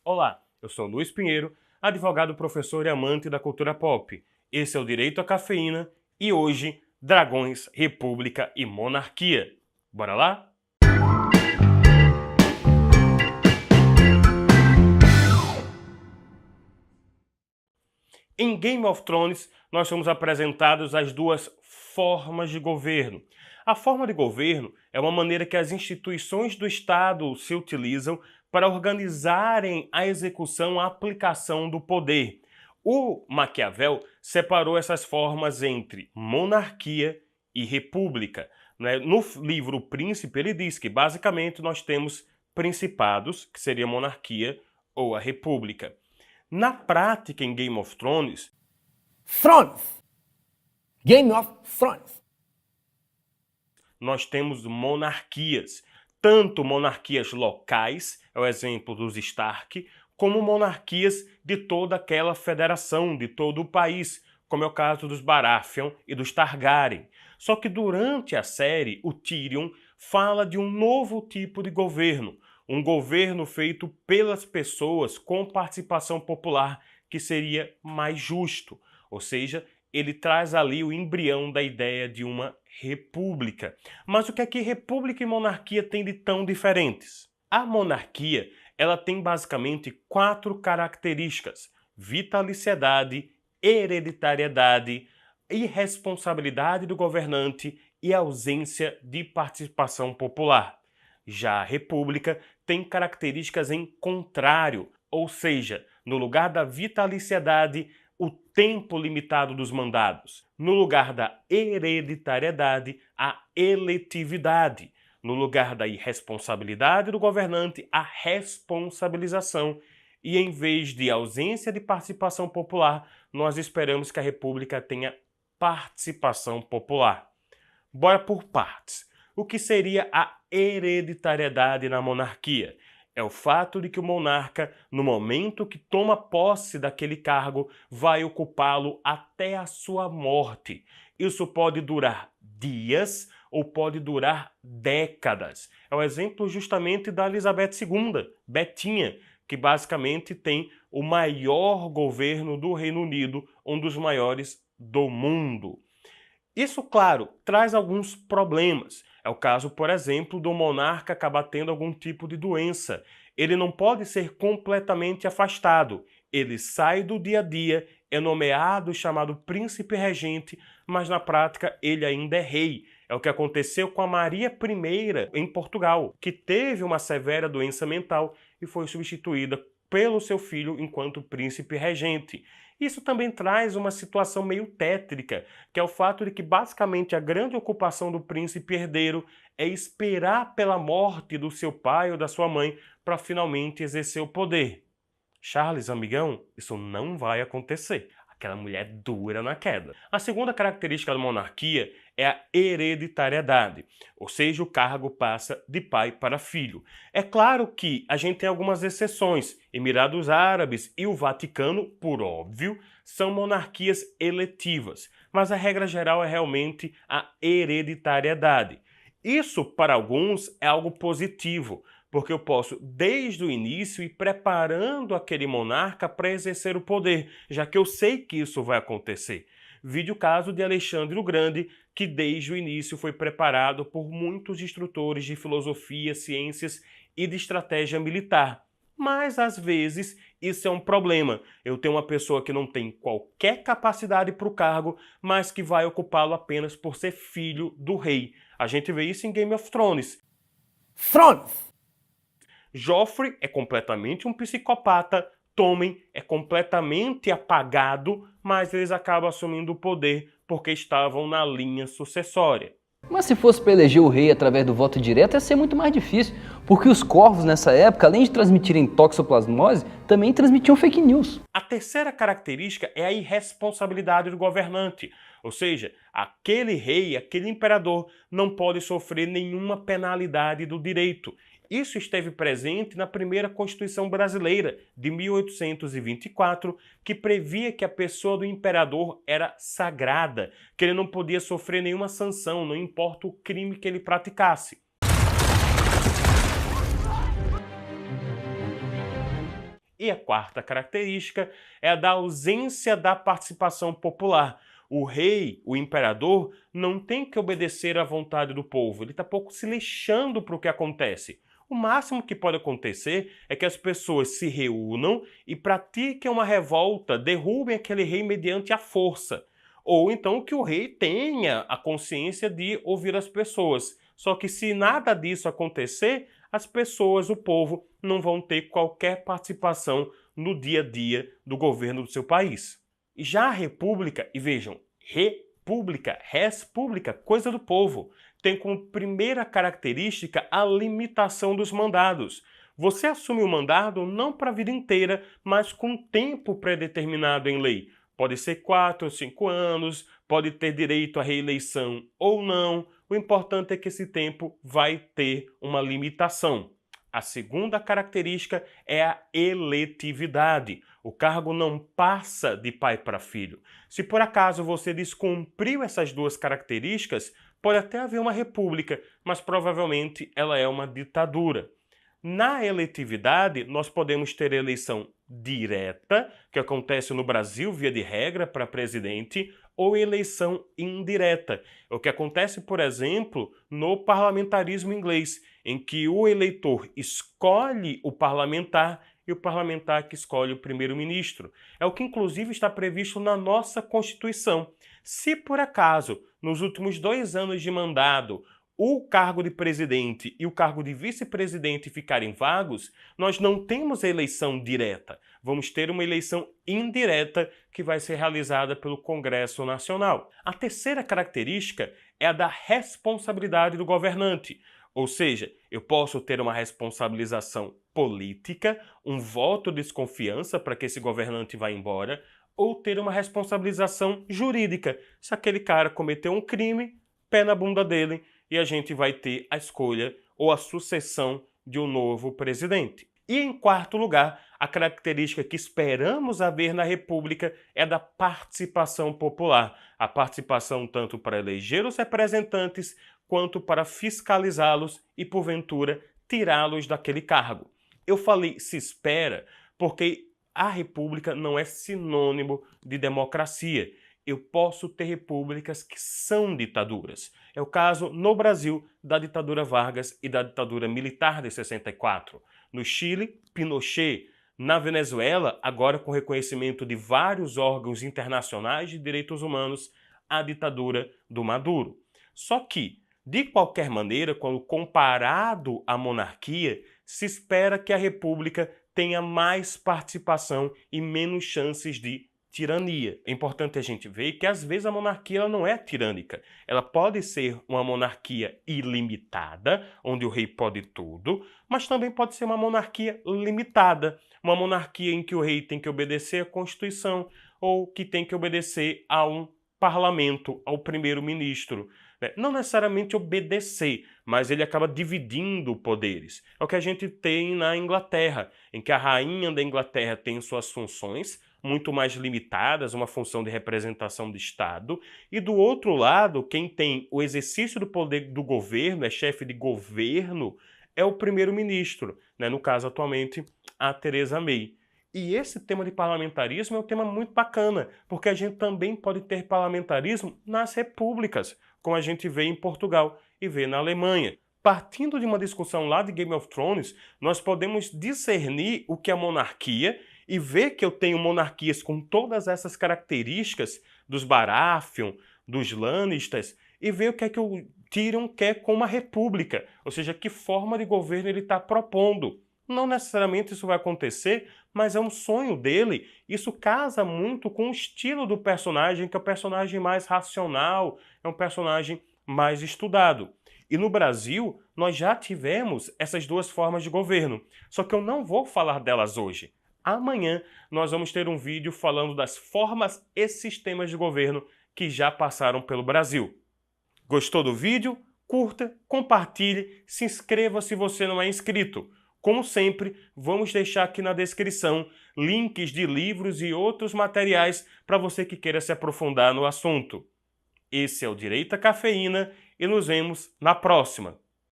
Olá, eu sou Luiz Pinheiro, advogado, professor e amante da cultura pop. Esse é o Direito à Cafeína e hoje, Dragões, República e Monarquia. Bora lá? Em Game of Thrones, nós somos apresentados as duas formas de governo. A forma de governo é uma maneira que as instituições do Estado se utilizam para organizarem a execução, a aplicação do poder. O Maquiavel separou essas formas entre monarquia e república. No livro O Príncipe, ele diz que basicamente nós temos principados, que seria a monarquia ou a república. Na prática, em Game of Thrones... Game of Thrones. Nós temos monarquias, tanto monarquias locais, é o exemplo dos Stark, como monarquias de toda aquela federação, de todo o país, como é o caso dos Baratheon e dos Targaryen. Só que durante a série, o Tyrion fala de um novo tipo de governo, um governo feito pelas pessoas com participação popular, que seria mais justo, ou seja, ele traz ali o embrião da ideia de uma república. Mas o que é que república e monarquia têm de tão diferentes? A monarquia, ela tem basicamente 4 características: vitaliciedade, hereditariedade, irresponsabilidade do governante e ausência de participação popular. Já a república tem características em contrário, ou seja, no lugar da vitaliciedade, o tempo limitado dos mandados. No lugar da hereditariedade, a eletividade. No lugar da irresponsabilidade do governante, a responsabilização. E em vez de ausência de participação popular, nós esperamos que a república tenha participação popular. Bora por partes. O que seria a hereditariedade na monarquia? É o fato de que o monarca, no momento que toma posse daquele cargo, vai ocupá-lo até a sua morte. Isso pode durar dias ou pode durar décadas. É o exemplo justamente da Elizabeth II, Betinha, que basicamente tem o maior governo do Reino Unido, um dos maiores do mundo. Isso, claro, traz alguns problemas. É o caso, por exemplo, do monarca acabar tendo algum tipo de doença. Ele não pode ser completamente afastado. Ele sai do dia a dia, é nomeado, chamado príncipe regente, mas na prática ele ainda é rei. É o que aconteceu com a Maria I em Portugal, que teve uma severa doença mental e foi substituída pelo seu filho enquanto príncipe regente. Isso também traz uma situação meio tétrica, que é o fato de que basicamente a grande ocupação do príncipe herdeiro é esperar pela morte do seu pai ou da sua mãe para finalmente exercer o poder. Charles, amigão, isso não vai acontecer. Aquela mulher dura na queda. A segunda característica da monarquia é a hereditariedade, ou seja, o cargo passa de pai para filho. É claro que a gente tem algumas exceções. Emirados Árabes e o Vaticano, por óbvio, são monarquias eletivas, mas a regra geral é realmente a hereditariedade. Isso, para alguns, é algo positivo, porque eu posso, desde o início, ir preparando aquele monarca para exercer o poder, já que eu sei que isso vai acontecer. Vide o caso de Alexandre o Grande, que desde o início foi preparado por muitos instrutores de filosofia, ciências e de estratégia militar. Mas, às vezes, isso é um problema. Eu tenho uma pessoa que não tem qualquer capacidade para o cargo, mas que vai ocupá-lo apenas por ser filho do rei. A gente vê isso em Game of Thrones. Joffrey é completamente um psicopata, Tommen é completamente apagado, mas eles acabam assumindo o poder porque estavam na linha sucessória. Mas se fosse para eleger o rei através do voto direto, ia ser muito mais difícil, porque os corvos nessa época, além de transmitirem toxoplasmose, também transmitiam fake news. A terceira característica é a irresponsabilidade do governante, ou seja, aquele rei, aquele imperador não pode sofrer nenhuma penalidade do direito. Isso esteve presente na primeira Constituição Brasileira, de 1824, que previa que a pessoa do imperador era sagrada, que ele não podia sofrer nenhuma sanção, não importa o crime que ele praticasse. E a quarta característica é a da ausência da participação popular. O rei, o imperador, não tem que obedecer à vontade do povo, ele está pouco se lixando para o que acontece. O máximo que pode acontecer é que as pessoas se reúnam e pratiquem uma revolta, derrubem aquele rei mediante a força. Ou então que o rei tenha a consciência de ouvir as pessoas. Só que se nada disso acontecer, as pessoas, o povo, não vão ter qualquer participação no dia a dia do governo do seu país. E já a república, e vejam, república, res pública, coisa do povo, tem como primeira característica a limitação dos mandados. Você assume o mandado não para a vida inteira, mas com um tempo pré-determinado em lei. Pode ser 4 ou 5 anos, pode ter direito à reeleição ou não. O importante é que esse tempo vai ter uma limitação. A segunda característica é a eletividade. O cargo não passa de pai para filho. Se por acaso você descumpriu essas duas características, pode até haver uma república, mas provavelmente ela é uma ditadura. Na eletividade, nós podemos ter eleição direta, que acontece no Brasil, via de regra, para presidente, ou eleição indireta, o que acontece, por exemplo, no parlamentarismo inglês, em que o eleitor escolhe o parlamentar e o parlamentar que escolhe o primeiro-ministro. É o que, inclusive, está previsto na nossa Constituição. Se, por acaso, nos últimos 2 anos de mandado, o cargo de presidente e o cargo de vice-presidente ficarem vagos, nós não temos eleição direta. Vamos ter uma eleição indireta que vai ser realizada pelo Congresso Nacional. A terceira característica é a da responsabilidade do governante. Ou seja, eu posso ter uma responsabilização política, um voto de desconfiança para que esse governante vá embora, ou ter uma responsabilização jurídica. Se aquele cara cometeu um crime, pé na bunda dele, e a gente vai ter a escolha ou a sucessão de um novo presidente. E em quarto lugar, a característica que esperamos haver na República é a da participação popular. A participação tanto para eleger os representantes quanto para fiscalizá-los e, porventura, tirá-los daquele cargo. Eu falei se espera porque a República não é sinônimo de democracia. Eu posso ter repúblicas que são ditaduras. É o caso, no Brasil, da ditadura Vargas e da ditadura militar de 64. No Chile, Pinochet. Na Venezuela, agora com reconhecimento de vários órgãos internacionais de direitos humanos, a ditadura do Maduro. Só que, de qualquer maneira, quando comparado à monarquia, se espera que a república tenha mais participação e menos chances de tirania. É importante a gente ver que às vezes a monarquia ela não é tirânica. Ela pode ser uma monarquia ilimitada, onde o rei pode tudo, mas também pode ser uma monarquia limitada, uma monarquia em que o rei tem que obedecer à Constituição ou que tem que obedecer a um parlamento, ao primeiro-ministro. Não necessariamente obedecer, mas ele acaba dividindo poderes. É o que a gente tem na Inglaterra, em que a rainha da Inglaterra tem suas funções muito mais limitadas, uma função de representação do Estado, e do outro lado, quem tem o exercício do poder do governo, é chefe de governo, é o primeiro-ministro, no caso atualmente a Theresa May. E esse tema de parlamentarismo é um tema muito bacana, porque a gente também pode ter parlamentarismo nas repúblicas, como a gente vê em Portugal e vê na Alemanha. Partindo de uma discussão lá de Game of Thrones, nós podemos discernir o que é monarquia e ver que eu tenho monarquias com todas essas características dos Baratheon, dos Lannisters, e ver o que é que o Tyrion quer com uma república, ou seja, que forma de governo ele está propondo. Não necessariamente isso vai acontecer, mas é um sonho dele. Isso casa muito com o estilo do personagem, que é um personagem mais racional, é um personagem mais estudado. E no Brasil, nós já tivemos essas duas formas de governo, só que eu não vou falar delas hoje. Amanhã nós vamos ter um vídeo falando das formas e sistemas de governo que já passaram pelo Brasil. Gostou do vídeo? Curta, compartilhe, se inscreva se você não é inscrito. Como sempre, vamos deixar aqui na descrição links de livros e outros materiais para você que queira se aprofundar no assunto. Esse é o Direito à Cafeína e nos vemos na próxima.